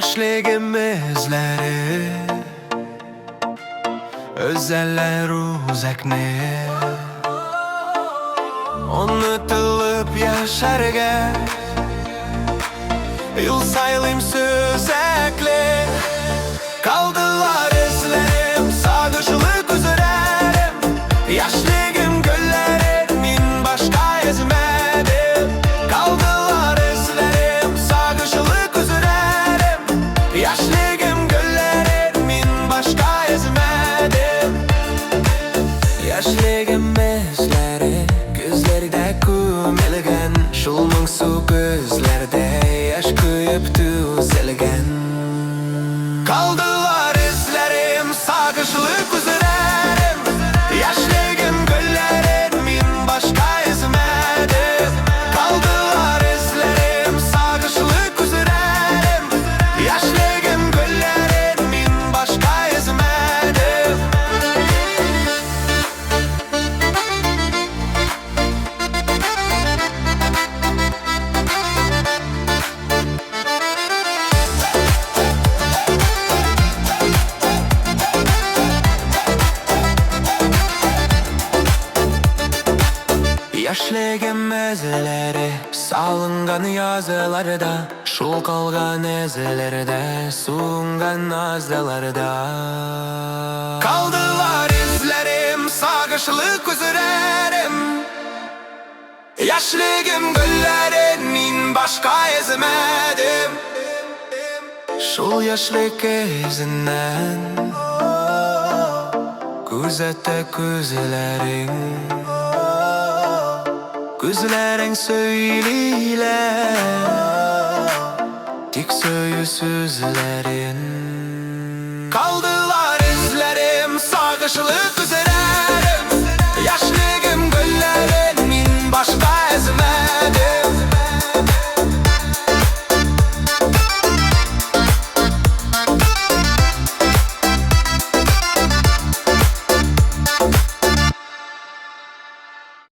Yaşligim izleri Özeller uzakne Unutulup yaşarga Yıl sayılayım süzekli Kaldılar izlerim Sağışılık üzerim Yaşligim göllerimin başka ezmedim Kaldılar izlerim Sağışılık üzerim Yaşligim göllerimin başka ezmedim Yaşligim izleri Gözleride kum elgen Şulmun su gözlerde Yaş kuyup düzelgen Kaldılar izlerim Sağışılık üzerim Yaşligim göllerimin başka ezmedim Kaldılar izlerim Sağışılık üzerim Yaşligim göllerimin başka ezmedim Yaşligim izleri salıngan yazılarda Şul kalgan izlerde suğungan azdalarda Kaldılar izlerim sağışılık üzerim Yaşligim göllerimin başka ezmedim Şul yaşlık izinden Gözette gözlerin Gözlerin söyleyle Dik söyü sözlerin Kaldılar izlerim sağışılık